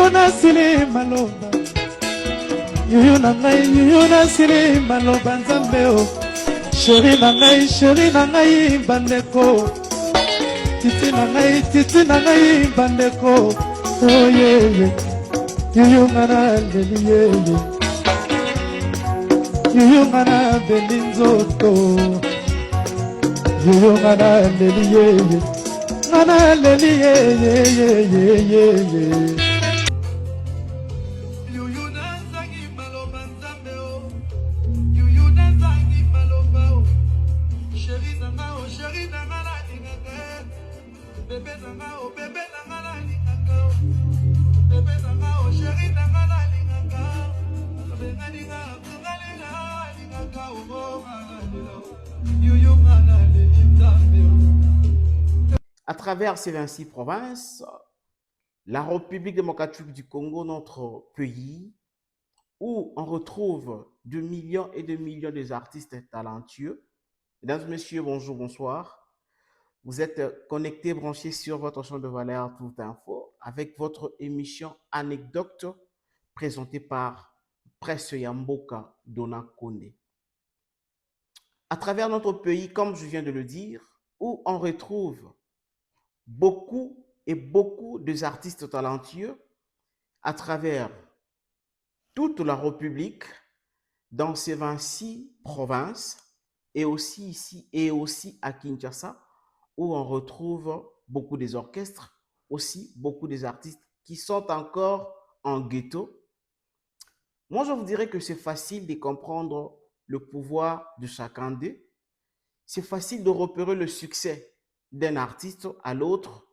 yuyu nasili maloba yuyu na ngai yuyu nasili maloba nzambe o sheri na ngai bandeko titi na ngai bandeko oyeye yuyu ngana leli yeye yuyu ngana beli nzoto yuyu ngana leli yeye ngana leli yeye À travers ces 26 provinces, la République démocratique du Congo, notre pays, où on retrouve de millions et de millions d'artistes talentueux. Mesdames et messieurs, bonjour, bonsoir. Vous êtes connectés, branchés sur votre champ de valeur Tout Info avec votre émission Anecdote présentée par Presse Yamboka Dona Konde. À travers notre pays, comme je viens de le dire, où on retrouve beaucoup d'artistes talentueux à travers toute la République, dans ces 26 provinces, et aussi ici et aussi à Kinshasa, où on retrouve beaucoup des orchestres, aussi beaucoup des artistes qui sont encore en ghetto. Moi, je vous dirais que c'est facile de comprendre le pouvoir de chacun d'eux. C'est facile de repérer le succès d'un artiste à l'autre.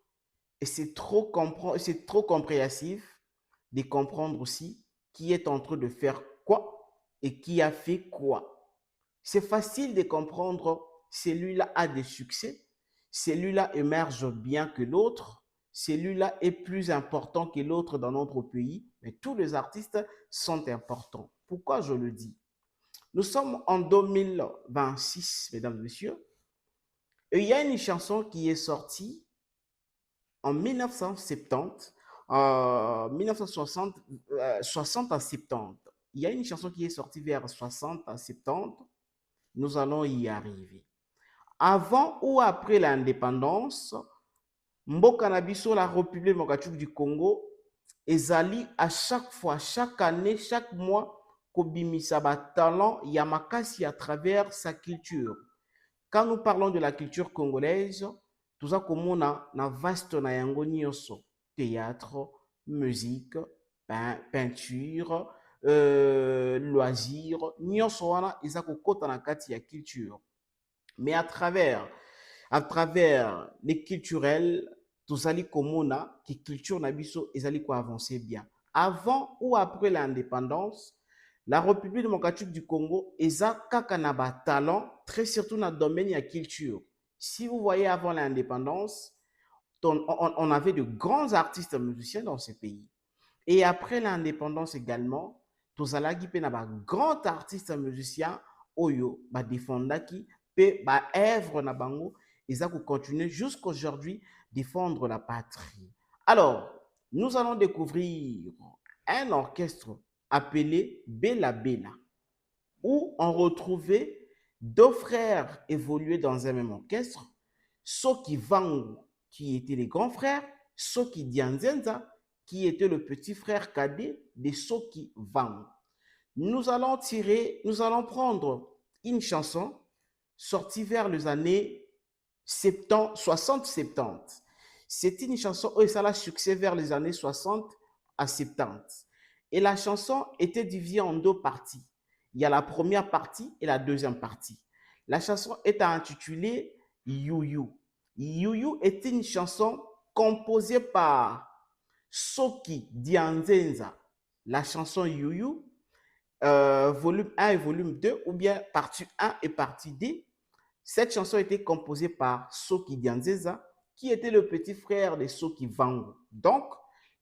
Et c'est trop compréhensif de comprendre aussi qui est en train de faire quoi et qui a fait quoi. C'est facile de comprendre celui-là a des succès, celui-là émerge bien que l'autre, celui-là est plus important que l'autre dans notre pays, mais tous les artistes sont importants. Pourquoi je le dis? Nous sommes en 2026, mesdames et messieurs, et il y a une chanson qui est sortie en 1970, 1960, 60 à 70. Il y a une chanson qui est sortie vers 60 à 70. Nous allons y arriver. Avant ou après l'indépendance, Mboka na biso, la République démocratique du Congo, ezali à chaque fois, chaque année, chaque mois, kobimisa ba talent ya makasi à travers sa culture. Quand nous parlons de la culture congolaise, toza komona na vaste na yango nyonso, théâtre, musique, peinture, loisirs, nyonso wana eza kokota na kati ya culture. Mais à travers les culturels, tozali komona ki culture na biso ezali ko avancer bien. Avant ou après l'indépendance, la République démocratique du Congo eza kaka na ba talent, très surtout dans le domaine de la culture. Si vous voyez avant l'indépendance, on avait de grands artistes musiciens dans ce pays. Et après l'indépendance également, tozalaki pe na ba grands artistes musiciens oyo ba défendaki pe ba œuvre na bango eza ko continuer jusqu'aujourd'hui défendre la patrie. Alors, nous allons découvrir un orchestre appelé Bela Bela, où on retrouvait deux frères évoluer dans un même orchestre, Soki Vangu, qui était les grands frères, Soki Dianzenza, qui était le petit frère cadet de Soki Vangu. Nous allons prendre une chanson sortie vers les années 60-70. C'est une chanson où ça a succès vers les années 60 à 70. Et la chanson était divisée en deux parties. Il y a la première partie et la deuxième partie. La chanson est intitulée Yuyu. Yuyu est une chanson composée par Soki Dianzenza. La chanson Yuyu, volume 1 et volume 2, ou bien partie 1 et partie 2. Cette chanson a été composée par Soki Dianzenza, qui était le petit frère de Soki Vangu. Donc,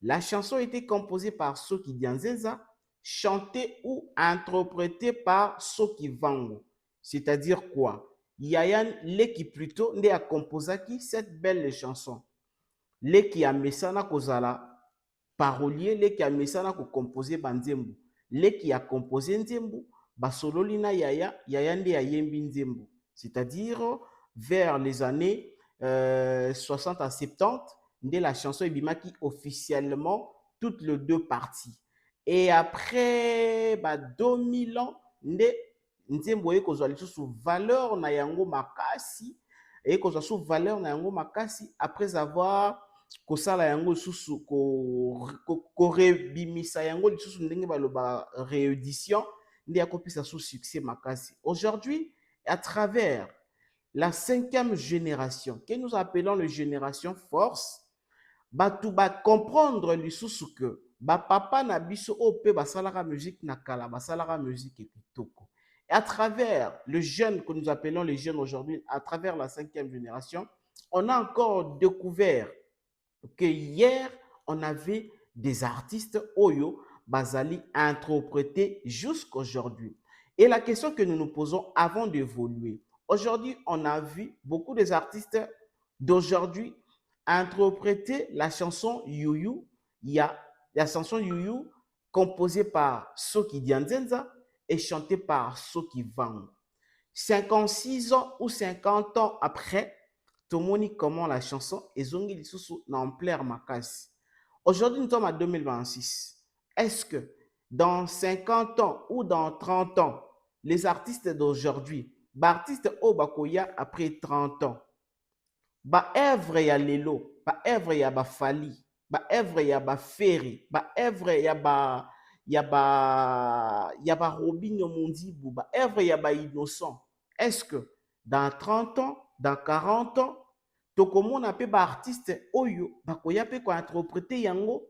la chanson a été composée par Soki Dianzenza, chantée ou interprétée par Soki Vangu. C'est-à-dire quoi? Yayan Leki plutôt ne a composé cette belle chanson. Leki a mesana kozala parolier leki amesana ko composer banzembo, leki a composé nzembo basololi na yaya, yaya nde ayembi nzembo. C'est-à-dire vers les années 60 à 70, dès la chanson ebimaki officiellement toutes les deux parties. Et après 2000 ans, nde nzembo ekozwa lisusu valeur na yango makasi, ekozwa su valeur na yango makasi après avoir kosala yango lisusu korebimisa yango lisusu ndenge baloba réédition nde akopesa su succès makasi. Aujourd'hui, à travers la 5e génération que nous appelons la génération force, batu ba comprendre lisusu que ba papa na biso ope basalaka musique na kala basalaka musique kitoko. Et à travers le jeune que nous appelons les jeunes aujourd'hui, à travers la 5e génération, on a encore découvert que hier on avait des artistes oyo bazali interprétés jusqu'aujourd'hui. Et la question que nous nous posons avant d'évoluer, aujourd'hui on a vu beaucoup des artistes d'aujourd'hui interpréter la chanson Yuyu. Il y a la chanson Yuyu composée par Soki Dianzenza et chantée par Soki Vang. 56 ans ou 50 ans après, tout le monde dit comment la chanson est zongi sous l'ampleur makasi. Aujourd'hui, nous sommes en 2026. Est-ce que dans 50 ans ou dans 30 ans, les artistes d'aujourd'hui, artistes au Bakoya après 30 ans, ba œuvre ya lelo, ba œuvre ya ba Fali, ba œuvre ya ba Ferry, ba œuvre ya ba Robinho Mondibu, ba œuvre ya ba Innocent. Est-ce que dans 30 ans, dans 40 ans, tokomona pe ba artiste oyo bakoya pe ko interpréter yango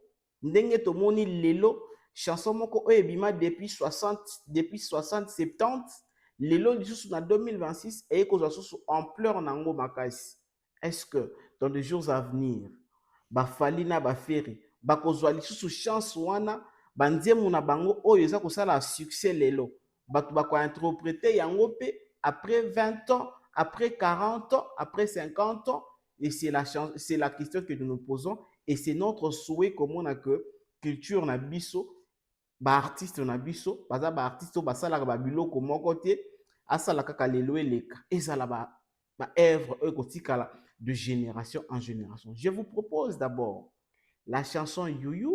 ndenge tomoni lelo chanson moko oyo ebima depuis 60 70 lelo lisusu na 2026 et kozwa susu ampleur nango makasi. Est-ce que dans les jours à venir, Bafali na Baferi, bakozwa lisusu chance wana, banzemu na bango oyo eza kosala succès lelo, batu bako interpréter yango pe après 20 ans, après 40 ans, après 50 ans, et c'est la question que nous nous posons, et c'est notre souhait comme on a que culture na biso, ba artiste na biso, baza ba artiste basala ba biloko moko te, asala kaka lelo eleka, ezala ba œuvre ekotikala de génération en génération. Je vous propose d'abord la chanson Yuyu,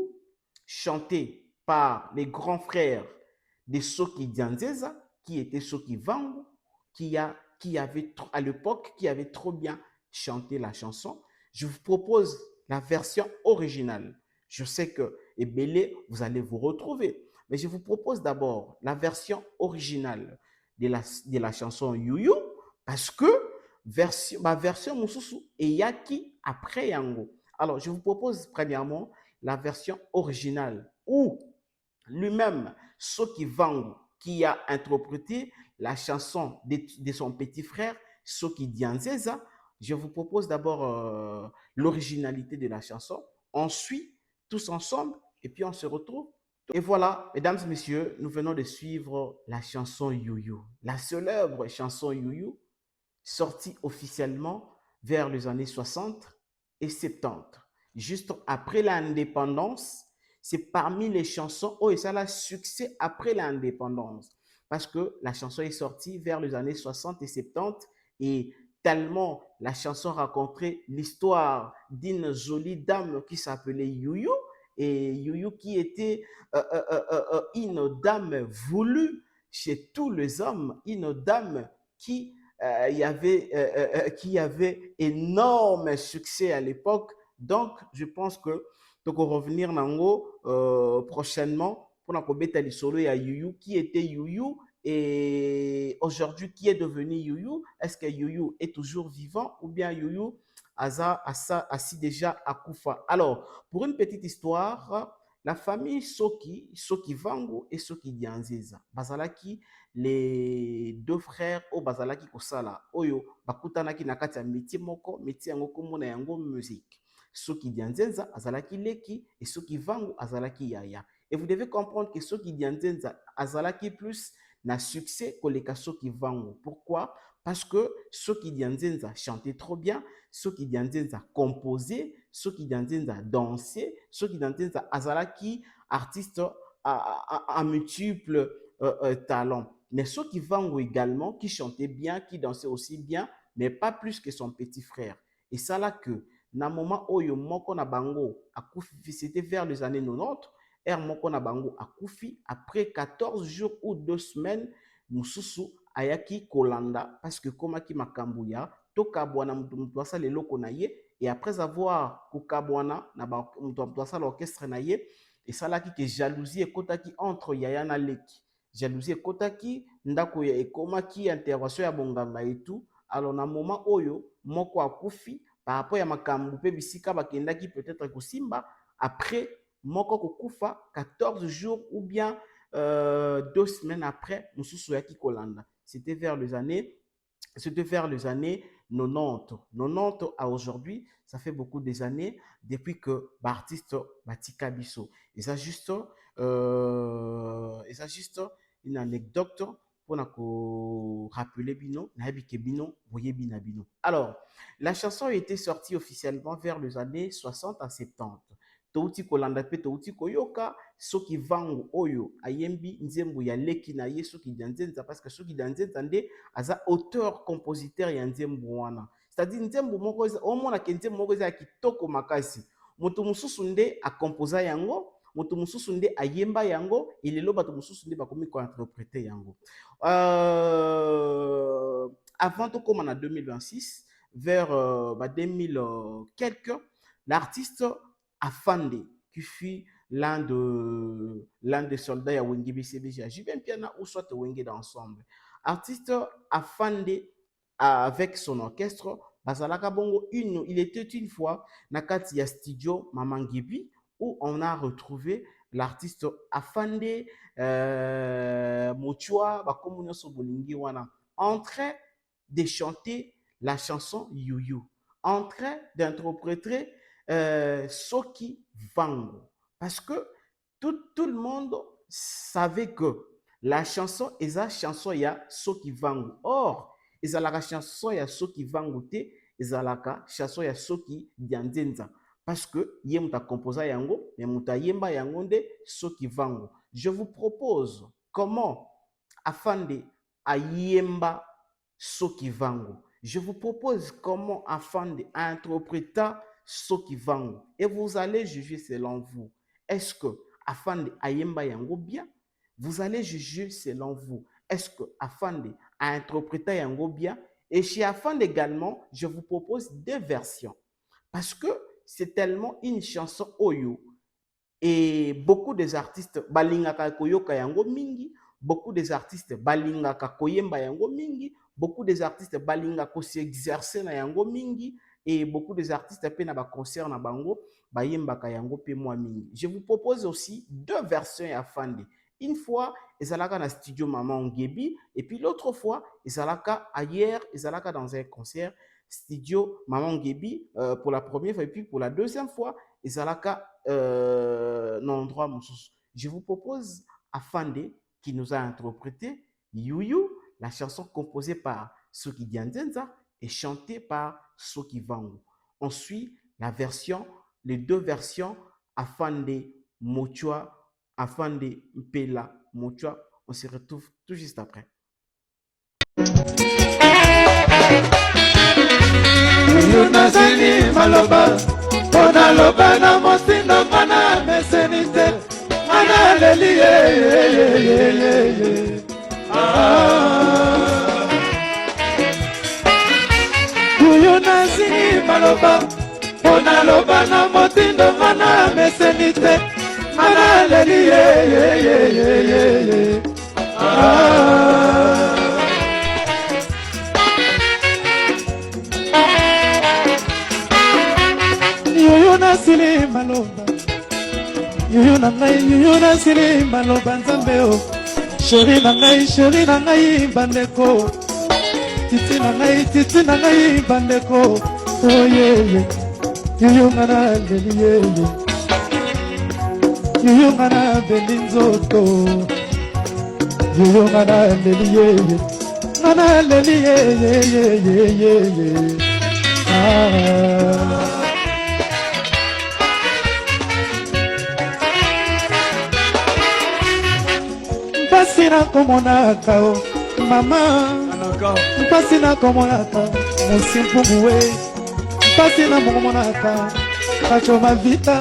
chantée par les grands frères de Soki Dianzeza, qui était Soki Vangu, qui avait à l'époque, qui avait trop bien chanté la chanson. Je vous propose la version originale. Je sais que Ebele, vous allez vous retrouver. Mais je vous propose d'abord la version originale de la chanson Yuyu, parce que ma version Mususu et Yaki après Yango. Alors, je vous propose premièrement la version originale où lui-même, Soki Vangu, qui a interprété la chanson de son petit frère, Soki Dianzeza. Je vous propose d'abord l'originalité de la chanson. On suit tous ensemble et puis on se retrouve. Et voilà, mesdames et messieurs, nous venons de suivre la chanson Yuyu, la célèbre chanson Yuyu, sortie officiellement vers les années 60 et 70. Juste après l'indépendance, c'est parmi les chansons où ça a succès après l'indépendance. Parce que la chanson est sortie vers les années 60 et 70 et tellement la chanson racontait l'histoire d'une jolie dame qui s'appelait Yuyu et Yuyu qui était une dame voulue chez tous les hommes, une dame qui avait énorme succès à l'époque. Donc, je pense que tu vas revenir prochainement pour la lisolo ya Yuyu, qui était Yuyu et aujourd'hui qui est devenu Yuyu. Est-ce que Yuyu est toujours vivant ou bien Yuyu assis déjà à Koufa? Alors, pour une petite histoire, la famille Soki Vangu et Soki Dianzeza, bazalaki les deux frères au bazalaki kosala oyo bakutanaki na kati ya métier moko, métier yango kombo na yango musique. Soki Dianzenza azalaki leki et Soki Vangu azalaki yaya. Et vous devez comprendre que Soki Dianzenza azalaki plus na succès koleka Soki Vangu. Pourquoi? parce que ceux qui Nzenza chantaient trop bien, ceux qui Nzenza composaient, ceux qui Nzenza dansaient, ceux qui Nzenza azalaki artistes à multiples talents. Mais ceux qui Vango également, qui chantaient bien, qui dansaient aussi bien, mais pas plus que son petit frère. Et ça là que, na moment oyo moko na bango akufi, c'était vers les années 90, moko na bango akufi, après 14 jours ou 2 semaines, mususu ayaki kolanda, parce que komaki makambuya, tokabwana mutu asala eloko na ye, et après avoir kokabwana, na mutu asala l'orchestre na ye, et salaki que jalousie ekotaki entre Yaya na Leki. Jalousie ekotaki, ndako ya ekomaki, intervention ya bonganga et tout. Alors na moment oyo, moko akufi, par rapport à makambu pe bisika bakendaki peut-être kosimba, après moko kokufa 14 jours ou bien 2 semaines après, mususu yaki kolanda. C'était vers les années 90. 90 à aujourd'hui, ça fait beaucoup des années depuis que l'artiste Batika Bisso. Et ça juste une anecdote pour nous rappeler bino, bino. Alors, la chanson a été sortie officiellement vers les années 60 à 70. Touti kolanda pe touti koyoka soki vangu oyo ayembi nzembo ya Leki na ye soki Nzenza, parce que soki Nzenza nde aza auteur compositeur ya nzembo wana, c'est-à-dire nzembo moko omona ke nzembo moko za kitoko makasi, moto mususu nde a composa yango, moto mususu nde ayemba yango, ilelo bato mususu nde bakomi ko interpréter yango. Avant to comme en 2026 vers 2000 quelques, l'artiste Afande, qui fut l'un des soldats à Wenge BCBG, Jibin Piana ou soit Wenge d'ensemble. Artiste Afande avec son orchestre, Bazalaka Bongo, il était une fois Nakati ya studio Mamangebi où on a retrouvé l'artiste Afande Mochua Bakomunyo Sobolingi Wana en train de chanter la chanson Yuyu, en train d'interpréter Soki Vango, parce que tout le monde savait que la chanson est la chanson ya Soki Vango. Or, ils ont la chanson ya Soki Vango te, ils ont la chanson ya Soki Nzenza, parce que yemuta composa yango, yemuta yemba yango de Soki Vango. Je vous propose comment Afande ayemba Soki Vango. Je vous propose comment Afande a interprété Soki Vango. Et vous allez juger selon vous. Est-ce que Afande ayemba yango bien? Vous allez juger selon vous. Est-ce que Afande a interprété yango bien? Et chez Afande également, je vous propose 2 versions. Parce que c'est tellement une chanson oyo. Et beaucoup des artistes balingaka koyoka yango mingi. Beaucoup des artistes balingaka koyemba yango mingi. Beaucoup des artistes balingaka s'exercer na yango mingi. Et beaucoup des artistes pe na ba concert na bango bayembaka yango pe moi mingi. Je vous propose aussi 2 versions ya Afande. Une fois, ezalaka na studio Maman Ngebi, et puis l'autre fois, ezalaka ailleurs, ezalaka dans un concert studio Maman Ngebi pour la première fois, et puis pour la deuxième fois, ezalaka dans l'endroit mususu. Je vous propose Afande qui nous a interprété Yuyu, la chanson composée par Soki Nzenza et chantée par Soki Vango. On suit les 2 versions Afande Mochua, Afande Mpela Mochua. On se retrouve tout juste après. Maloba, ona loba na motindo mana mesenite, mana leli Yuyu na sili maloba, yuyu na sili maloba nzambe o, chéri na ngai bandeko, titi na ngai bandeko. Oh yeah, yuyu ngana leli yuyu ngana belinzoto, yuyu ngana leli ngana leli ye ye ye ye ye ye mpasi nakomonaka o mama mpasi nakomonaka mosimpungu we mpasi nakomonaka kachoma vita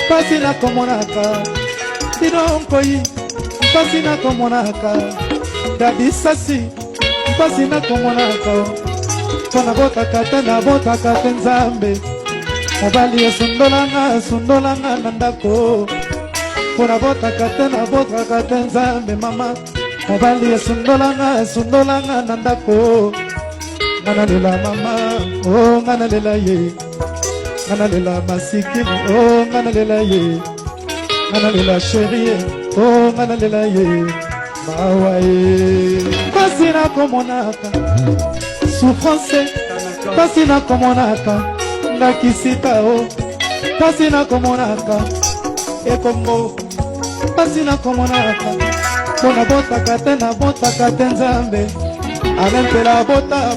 mpasi nakomonaka dino nkoi mpasi nakomonaka dabisasi mpasi nakomonaka mpona botaka te nabotaka te nzambe mobali esundolanga na ndako mpona botaka te nabotaka te nzambe mama mobali esundolanga na ndako ngana lela mama o ngana lela ye ngana lela masikini o ngana lela ye ngana lela sherie o ngana lela ye mawa ye mpasi nakomonaka souffrance mpasi nakomonaka ndakisika o mpasi nakomonaka ekombo mpasi nakomonaka mpona botaka te nabotaka te nzambe anempela bota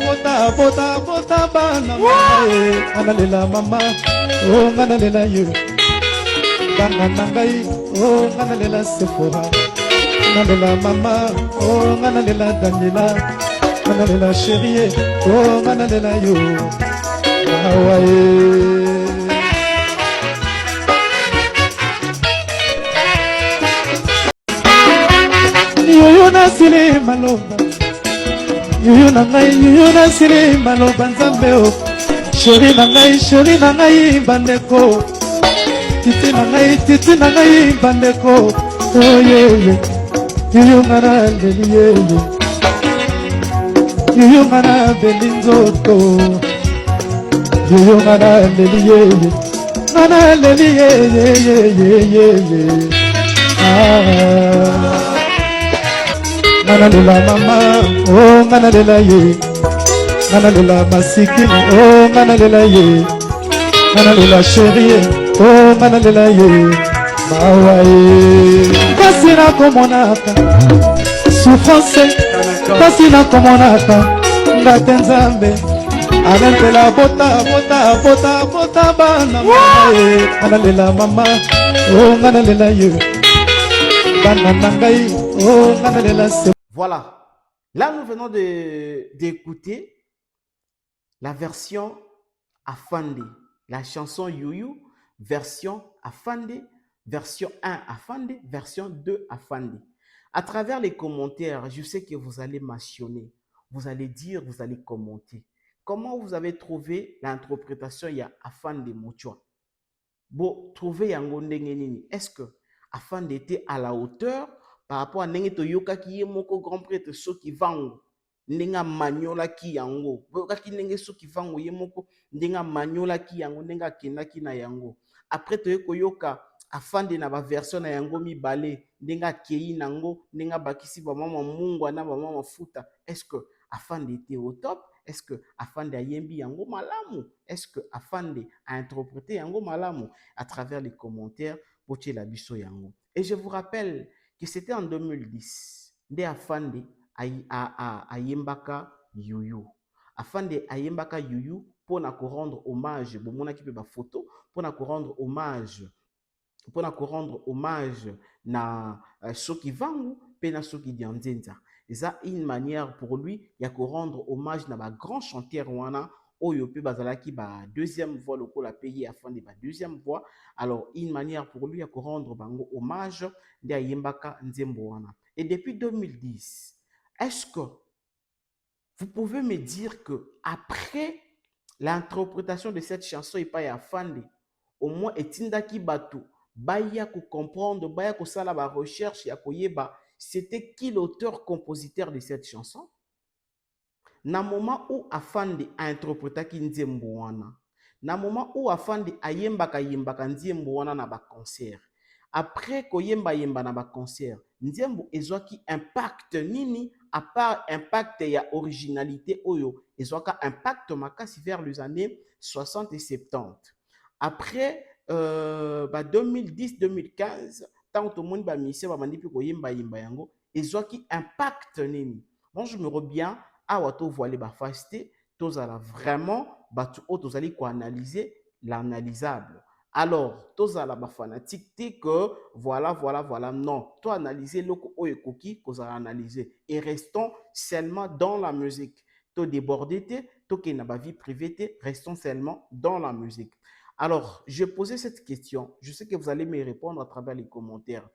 bana ye ngana lela mama o ngana lela ye bana na ngai o ngana lela Sephora ngana lela mama o ngana lela Daniela ngana lela chérie o ngana lela yo awaye yoyo nasili maloba yoyo na nasili maloba nzambe o sheri na ngai bandeko titi na ngai bandeko oyeye yoyo ngana leli yeye yoyo ngana beli nzoto yoyo ngana leli yeye ngana lela mama o ngana lela ye ngana lela masikini o ngana lela ye ngana lela sherie o ngana lela ye mawa ye mpasi nakomonaka souffrance mpasi nakomonaka ngate nzambe anempela bota bana mama ye ngana lela mama o ngana lela ye bana na ngai o ngana lela se. Voilà, là nous venons d'écouter la version Afande, la chanson Youyou, version Afande, version 1 Afande, version 2 Afande. À travers les commentaires, je sais que vous allez mentionner, vous allez dire, vous allez commenter. Comment vous avez trouvé l'interprétation il y a Afande Mochwa? Bon, trouver yango ndenge nini? Est-ce que Afande était à la hauteur par rapport à ndenge toyoka ki ye moko grand prêtre soki vango ndenga manyola ki yango boka ki ndenge soki vango ye moko ndenga manyola ki yango ndenga kenda ki na yango après toyeko yoka Afande na ba version na yango mibale ndenga kei nango ndenga bakisi ba mama mungwa na ba mama futa. Est-ce que Afande était au top? Est-ce que Afande a yembi yango malamu? Est-ce que Afande a interprété yango malamu? À travers les commentaires poche la biso yango. Et je vous rappelle que c'était en 2010. Nde Afande a yembaka Youyou. Afande a yembaka Youyou pour na rendre hommage. Bon, mon équipe ba photo pour na rendre hommage. Pour na rendre hommage na soki vangu pe na soki dianzenza. Et ça une manière pour lui ya ko rendre hommage na ba grand chanteur wana oyo pe bazalaki ba deuxième voix lokola pays Afande ba deuxième voix. Alors une manière pour lui ya ko rendre bango hommage nde ayembaka nzembo wana. Et depuis 2010, est-ce que vous pouvez me dire que après l'interprétation de cette chanson et pas Afande, au moins etindaki bato baya ko comprendre, baya ko sala ba recherche ya koyeba c'était qui l'auteur compositeur de cette chanson? Na moment où Afande a interprété nzembo wana, na moment où Afande a yembaka nzembo wana na ba concert. Après koyemba yemba na ba concert, nzembo ezwaki impact nini à part impact ya originalité oyo, ezwaka impact makasi vers les années 60 et 70. Après 2010-2015, tant tout le monde ba misé ba mandi pi koyemba yemba yango, ezwaki impact nini. Moi je me reviens awa tovoile bafasi te, tozala vraiment bato oyo tozali koanalyse l'analysable. Alors tozala bafanatique te que voilà non, toanalyse eloko oyo ekoki kozala analyse et restons seulement dans la musique. Déborder te, tokende na ba vie privée te, restons seulement dans la musique. Alors, je posais cette question, je sais que vous allez me répondre à travers les commentaires.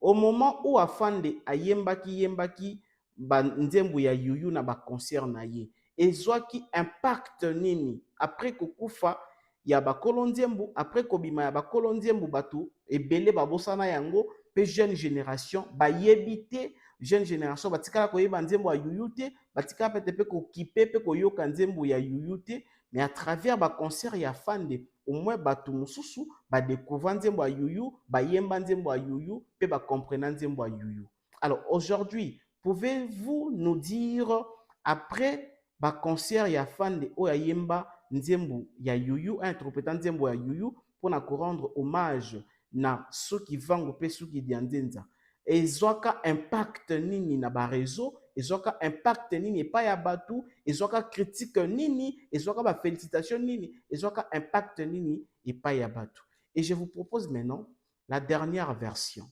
Au moment où afande yembaki ba nzembo ya yuyu na ba concert na ye, ezwaki impact nini après kokufa ya bakolo nzembo, après kobima ya bakolo nzembo bato ebele babosana yango, pe jeune génération bayebi te, jeune génération batikala koyeba nzembo ya yuyu te, batikala pete pe kokipe pe koyoka nzembo ya yuyu te, mais à travers ba concert ya fande au moins bato mosusu ba découvrir nzembo ya yuyu, ba yemba nzembo ya yuyu, pe ba comprendre nzembo ya yuyu. Alors aujourd'hui, pouvez-vous nous dire après ba concert ya fande o ya yemba nzembo ya yuyu, interprétant nzembo ya yuyu pour na rendre hommage na soki vango pe soki diandenza, ezwaka impact nini na ba réseau, ezwaka impact nini epai ya bato, ezwaka critique nini, ezwaka ba félicitation nini, ezwaka impact nini epai ya bato. Et je vous propose maintenant la dernière version.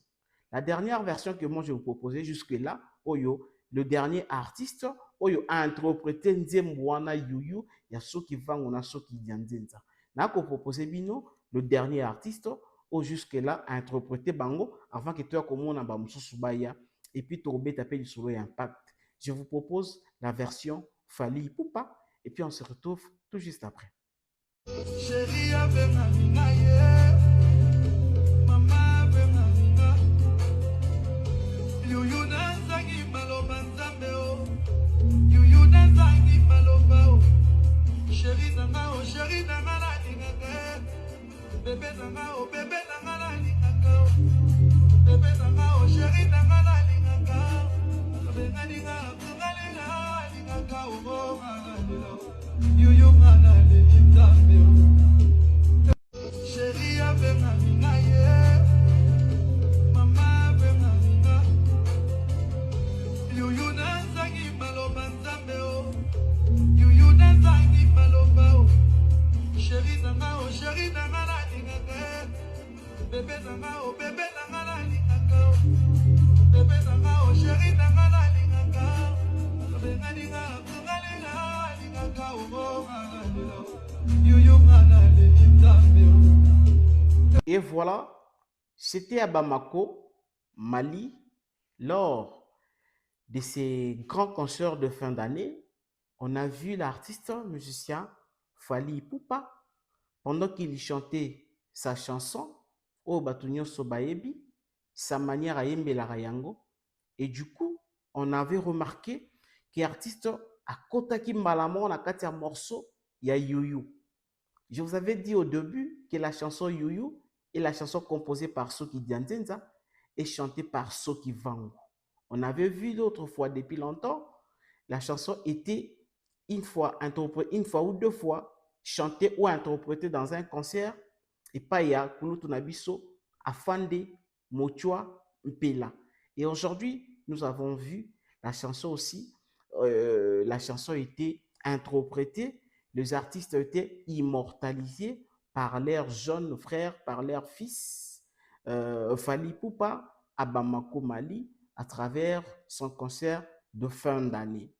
La dernière version que moi je vous proposais jusque-là, oyo, le dernier artiste, oyo a interprété nzembo wana yuyu ya soki vango na soki diandenza. Na ko proposer bino le dernier artiste ou jusque-là a interprété bango avant que toi komona ba mususu baya et puis tobe taper du solo impact. Je vous propose la version Fally Ipupa et puis on se retrouve tout juste après. Chérie mama benga yuyu nazangi maloba nzambe o yuyu nazangi maloba o chérie nanga la lingaka bébé nanga o bébé nanga la lingaka o bébé nanga o chérie nanga la lingaka benga linga lingaka o yuyu ngana le nzambe o chérie abenga mingaye mama benga minga yuyu nazangi maloba nzambe o yuyu nazangi maloba o chérie nanga la lingaka bébé nanga o bébé nanga la lingaka o bébé nanga o chérie nanga la lingaka benga lingaka o yuyu ngana le nzambe o. Et voilà, c'était à Bamako, Mali, lors de ces grands concerts de fin d'année. On a vu l'artiste musicien Fally Ipupa pendant qu'il chantait sa chanson au Batunyo Sobaebi, sa manière à yembela yango. Et du coup, on avait remarqué que l'artiste a kotaki malamon na katia morceau ya yuyu. Je vous avais dit au début que la chanson yuyu est la chanson composée par Soki Dianzenza et chantée par Soki Vango. On avait vu l'autre fois depuis longtemps, la chanson était une fois ou deux fois chantée ou interprétée dans un concert et pas ya Kulutu Nabiso, Afande, Mochua, Mpela. Et aujourd'hui, nous avons vu la chanson aussi, la chanson était interprétée, les artistes étaient immortalisés par leurs jeunes frères, par leurs fils, Fally Ipupa à Bamako, Mali, à travers son concert de fin d'année.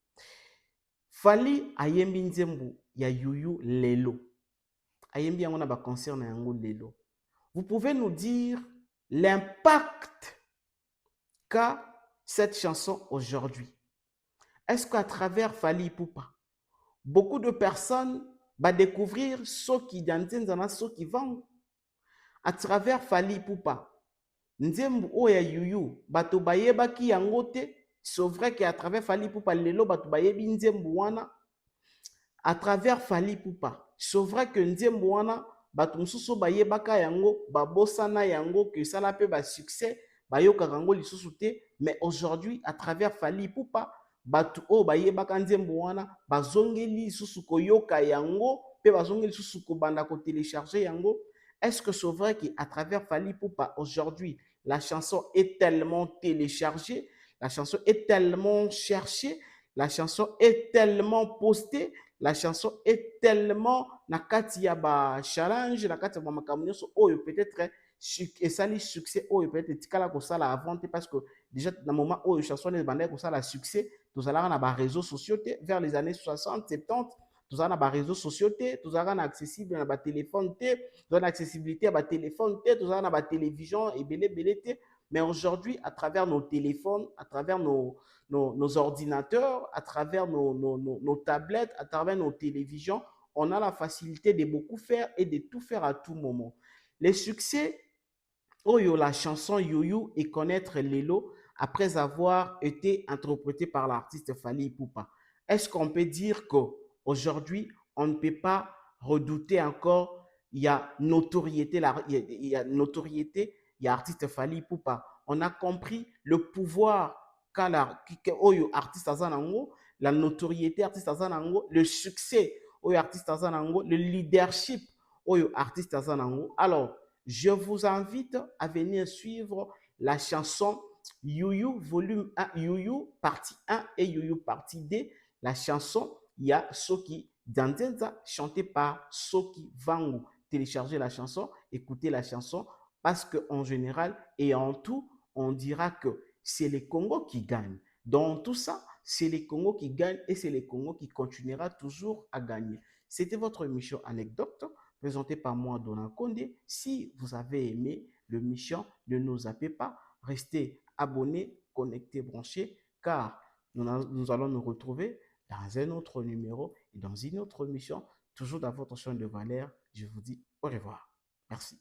Fally ayembi nzembo ya yuyu lelo. Ayembi yango na ba concert na yango lelo. Vous pouvez nous dire l'impact qu'a cette chanson aujourd'hui? Est-ce qu'à travers Fally Ipupa, beaucoup de personnes vont découvrir ceux qui dans ceux qui vont à travers Fally Ipupa? Nzembo oya yuyu bato bayebaki yango te, c'est vrai qu'à travers Fally Ipupa lelo bato bayebi nzembo wana. À travers Fally Ipupa, c'est vrai que nzembo wana bato mususu bayebaka yango, babosana yango, que ça la peut ba succès, bayoka yango lisusu te, mais aujourd'hui à travers Fally Ipupa bato o bayebaka nzembo wana bazongeli lisusu koyoka yango, pe bazongeli lisusu kobanda ko télécharger yango. Est-ce que c'est vrai qu'à travers Fally Ipupa aujourd'hui la chanson est tellement téléchargée, la chanson est tellement cherchée, la chanson est tellement postée, la chanson est tellement na kati ya ba challenge, na kati ya makambo nyonso oyo peut-être esali succès oyo peut-être etikala kosala avant te parce que déjà na moment oyo chanson ebandaki kosala succès tozalaka na baréseaux sociaux te vers les années 60 70 tozalaka na baréseaux sociaux te tozalaka na accessible na batéléphone te tozalaka na accessibilité ya batéléphone te tozalaka na batélévision ebele te. Mais aujourd'hui, à travers nos téléphones, à travers nos ordinateurs, à travers nos tablettes, à travers nos télévisions, on a la facilité de beaucoup faire et de tout faire à tout moment. Les succès, Oyo, la chanson Youyou et connaître Lelo après avoir été interprété par l'artiste Fally Ipupa. Est-ce qu'on peut dire qu'aujourd'hui, on ne peut pas redouter encore, il y a notoriété, il y a notoriété, il y a artiste Fally Ipupa. On a compris le pouvoir qu'a Oyo artiste Azanango, la notoriété artiste Azanango, le succès Oyo artiste Azanango, le leadership Oyo artiste Azanango. Alors, je vous invite à venir suivre la chanson Youyou volume 1, Youyou partie 1 et Youyou partie 2. La chanson, il y a Soki Dandenza chantée par Soki Vangu. Téléchargez la chanson, écoutez la chanson parce qu'en général et en tout, on dira que c'est les Congos qui gagnent. Dans tout ça, c'est les Congos qui gagnent et c'est les Congos qui continuera toujours à gagner. C'était votre émission Anecdote présenté par moi, Donald Condé. Si vous avez aimé le mission, ne nous zappez pas. Restez abonnés, connectés, branchés, car nous allons nous retrouver dans un autre numéro et dans une autre mission, toujours dans votre chaîne de valeur. Je vous dis au revoir. Merci.